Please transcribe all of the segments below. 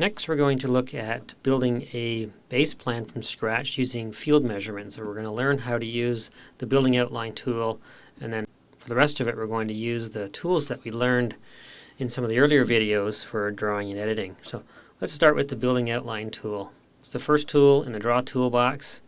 Next, we're going to look at building a base plan from scratch using field measurements. So we're going to learn how to use the building outline tool, and then for the rest of it we're going to use the tools that we learned in some of the earlier videos for drawing and editing. So let's start with the building outline tool. It's the first tool in the draw toolbox.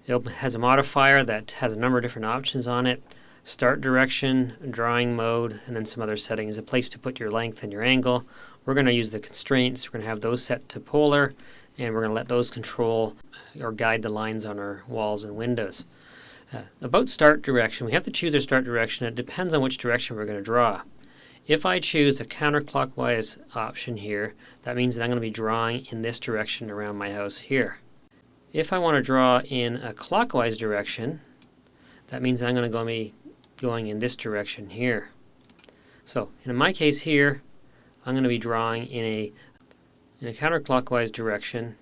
It has a modifier that has a number of different options on it. Start direction, drawing mode, and then some other settings. A place to put your length and your angle. We're going to use the constraints. We're going to have those set to polar, and we're going to let those control or guide the lines on our walls and windows. About start direction, we have to choose our start direction. It depends on which direction we're going to draw. If I choose a counterclockwise option here, that means that I'm going to be drawing in this direction around my house here. If I want to draw in a clockwise direction, that means that I'm going to be going in this direction here. So in my case here, I'm going to be drawing in a counterclockwise direction.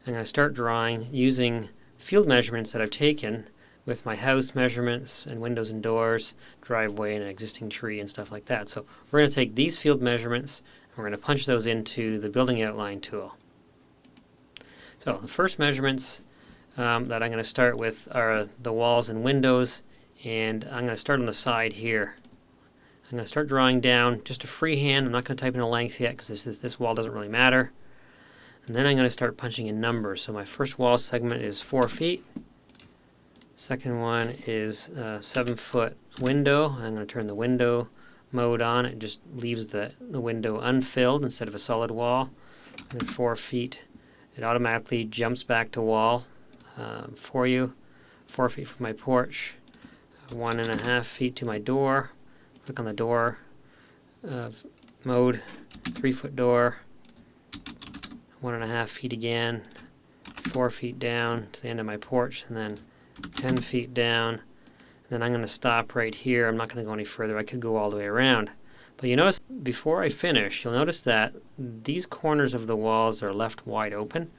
I'm going to start drawing using field measurements that I've taken with my house measurements and windows and doors, driveway and an existing tree and stuff like that. So we're going to take these field measurements and we're going to punch those into the building outline tool. So the first measurements that I'm going to start with are the walls and windows, and I'm going to start on the side here. I'm going to start drawing down just a freehand. I'm not going to type in a length yet because this wall doesn't really matter. And then I'm going to start punching in numbers. So my first wall segment is 4 feet. Second one is a 7-foot window. I'm going to turn the window mode on. It just leaves the window unfilled instead of a solid wall. And then 4 feet. It automatically jumps back to wall for you. 4 feet from my porch. 1.5 feet to my door. Click on the door mode. 3-foot door. 1.5 feet again. 4 feet down to the end of my porch, and then 10 feet down. And then I'm going to stop right here. I'm not going to go any further. I could go all the way around. But you notice before I finish, you'll notice that these corners of the walls are left wide open,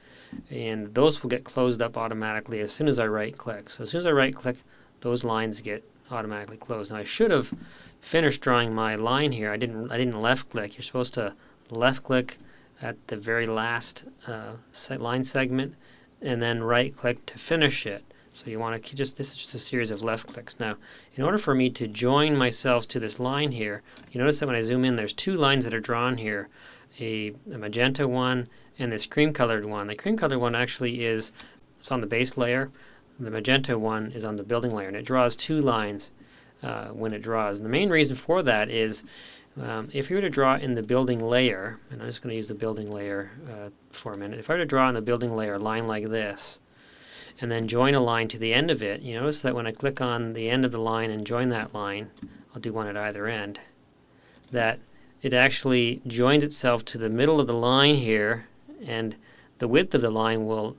and those will get closed up automatically as soon as I right click. So as soon as I right click, those lines get automatically closed. Now I should have finished drawing my line here. I didn't left click. You're supposed to left click at the very last line segment and then right click to finish it. So you want to this is just a series of left clicks. Now, in order for me to join myself to this line here, you notice that when I zoom in, there's two lines that are drawn here, a magenta one and this cream colored one. The cream colored one actually it's on the base layer. The magenta one is on the building layer, and it draws two lines when it draws. And the main reason for that is if you were to draw in the building layer, and I'm just going to use the building layer for a minute. If I were to draw in the building layer a line like this, and then join a line to the end of it, you notice that when I click on the end of the line and join that line, I'll do one at either end, that it actually joins itself to the middle of the line here, and the width of the line will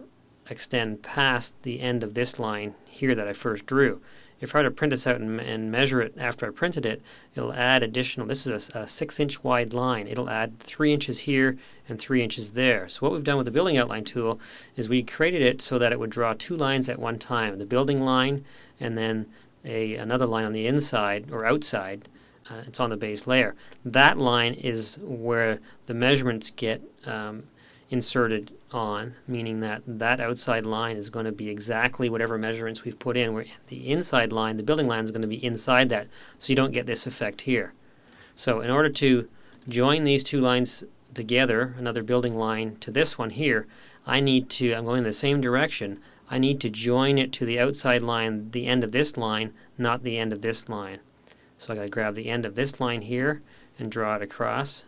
extend past the end of this line here that I first drew. If I were to print this out and measure it after I printed it, it'll add additional, this is a 6-inch wide line. It'll add 3 inches here and 3 inches there. So what we've done with the building outline tool is we created it so that it would draw two lines at one time, the building line and then another line on the inside or outside. It's on the base layer. That line is where the measurements get inserted on, meaning that outside line is going to be exactly whatever measurements we've put in, where the inside line, the building line, is going to be inside that, so you don't get this effect here. So in order to join these two lines together, another building line to this one here, I'm going in the same direction, I need to join it to the outside line, the end of this line, not the end of this line. So I got to grab the end of this line here and draw it across,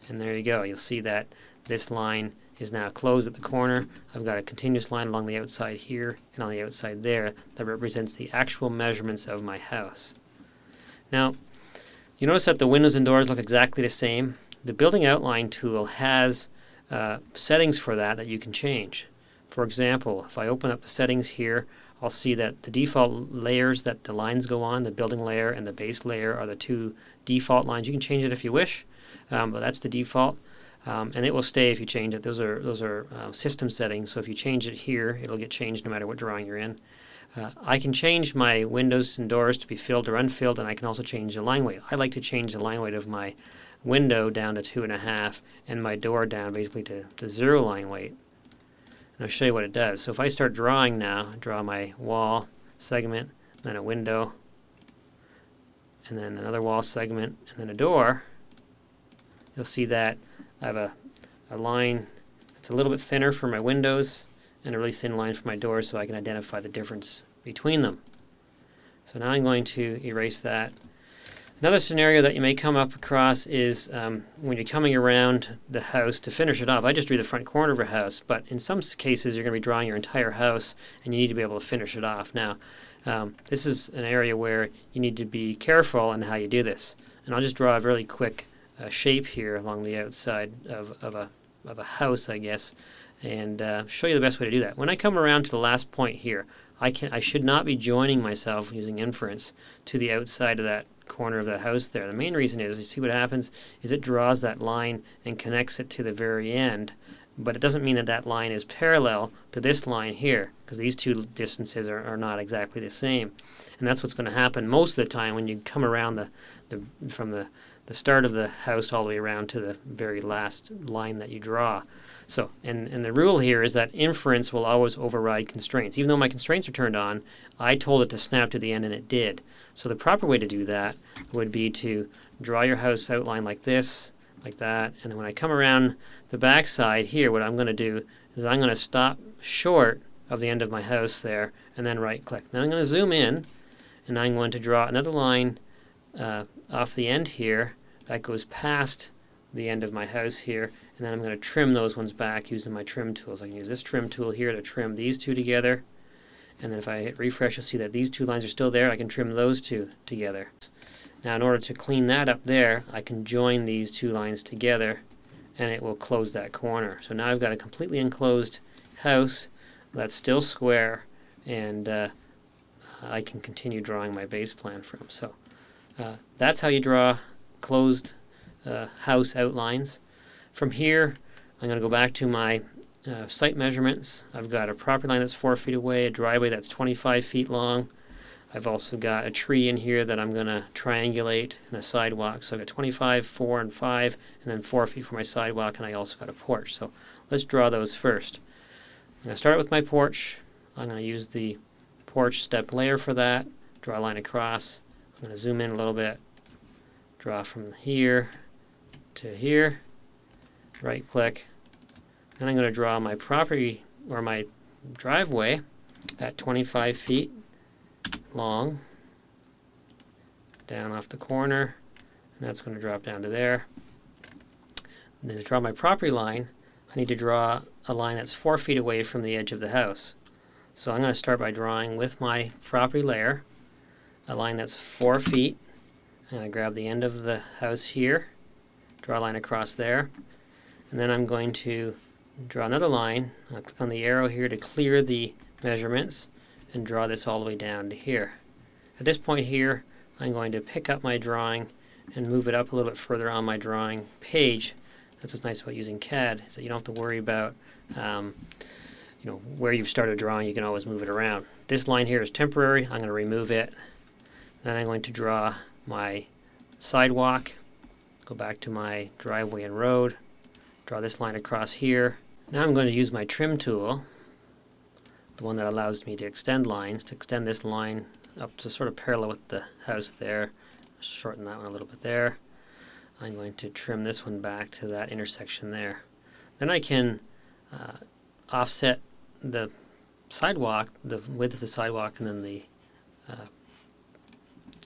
and there you go. You'll see that this line is now closed at the corner. I've got a continuous line along the outside here and on the outside there that represents the actual measurements of my house. Now, you notice that the windows and doors look exactly the same. The building outline tool has settings for that you can change. For example, if I open up the settings here, I'll see that the default layers that the lines go on, the building layer and the base layer, are the two default lines. You can change it if you wish, but that's the default. And it will stay if you change it. Those are system settings, so if you change it here, it'll get changed no matter what drawing you're in. I can change my windows and doors to be filled or unfilled, and I can also change the line weight. I like to change the line weight of my window down to 2.5 and my door down basically to 0 line weight. And I'll show you what it does. So if I start drawing now, draw my wall segment, then a window, and then another wall segment, and then a door, you'll see that I have a line that's a little bit thinner for my windows and a really thin line for my doors, so I can identify the difference between them. So now I'm going to erase that. Another scenario that you may come up across is when you're coming around the house to finish it off. I just drew the front corner of a house, but in some cases you're going to be drawing your entire house and you need to be able to finish it off. Now, this is an area where you need to be careful on how you do this. And I'll just draw a really quick shape here along the outside of a house, I guess, and show you the best way to do that. When I come around to the last point here, I should not be joining myself using inference to the outside of that corner of the house there. The main reason is, you see what happens is it draws that line and connects it to the very end, but it doesn't mean that that line is parallel to this line here, because these two distances are not exactly the same. And that's what's going to happen most of the time when you come around from the start of the house all the way around to the very last line that you draw. So, and the rule here is that inference will always override constraints. Even though my constraints are turned on, I told it to snap to the end and it did. So the proper way to do that would be to draw your house outline like this, like that, and then when I come around the back side here, what I'm going to do is I'm going to stop short of the end of my house there and then right click. Then I'm going to zoom in and I'm going to draw another line off the end here that goes past the end of my house here, and then I'm going to trim those ones back using my trim tools. I can use this trim tool here to trim these two together, and then if I hit refresh, you'll see that these two lines are still there. I can trim those two together. Now in order to clean that up there, I can join these two lines together and it will close that corner. So now I've got a completely enclosed house that's still square, and I can continue drawing my base plan from. So that's how you draw closed house outlines. From here, I'm going to go back to my site measurements. I've got a property line that's 4 feet away, a driveway that's 25 feet long. I've also got a tree in here that I'm going to triangulate, and a sidewalk. So I've got 25, 4, and 5, and then 4 feet for my sidewalk, and I also got a porch. So let's draw those first. I'm going to start with my porch. I'm going to use the porch step layer for that, draw a line across. I'm going to zoom in a little bit, draw from here to here, right click. Then I'm going to draw my property or my driveway at 25 feet long down off the corner, and that's going to drop down to there. And then to draw my property line, I need to draw a line that's 4 feet away from the edge of the house. So I'm going to start by drawing with my property layer a line that's 4 feet. I'm going to grab the end of the house here, draw a line across there, and then I'm going to draw another line. I'll click on the arrow here to clear the measurements and draw this all the way down to here. At this point here, I'm going to pick up my drawing and move it up a little bit further on my drawing page. That's what's nice about using CAD, is that you don't have to worry about where you've started drawing. You can always move it around. This line here is temporary. I'm going to remove it. Then I'm going to draw my sidewalk, go back to my driveway and road, draw this line across here. Now I'm going to use my trim tool, the one that allows me to extend lines, to extend this line up to sort of parallel with the house there. Shorten that one a little bit there. I'm going to trim this one back to that intersection there. Then I can offset the sidewalk, the width of the sidewalk, and then the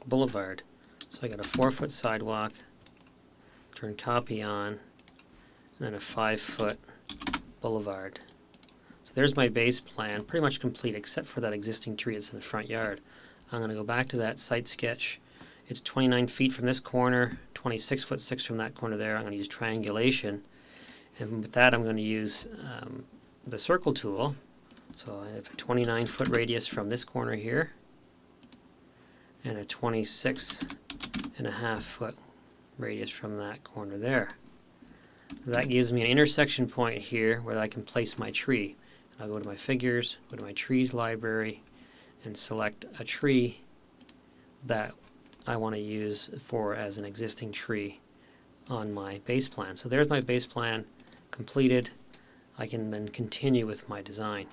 boulevard. So I got a 4-foot sidewalk, turn copy on, and then a 5-foot boulevard. So there's my base plan, pretty much complete except for that existing tree that's in the front yard. I'm going to go back to that site sketch. It's 29 feet from this corner, 26 foot 6 from that corner there. I'm going to use triangulation, and with that I'm going to use the circle tool. So I have a 29-foot radius from this corner here and a 26.5-foot radius from that corner there. That gives me an intersection point here where I can place my tree. I'll go to my figures, go to my trees library, and select a tree that I want to use as an existing tree on my base plan. So there's my base plan completed. I can then continue with my design.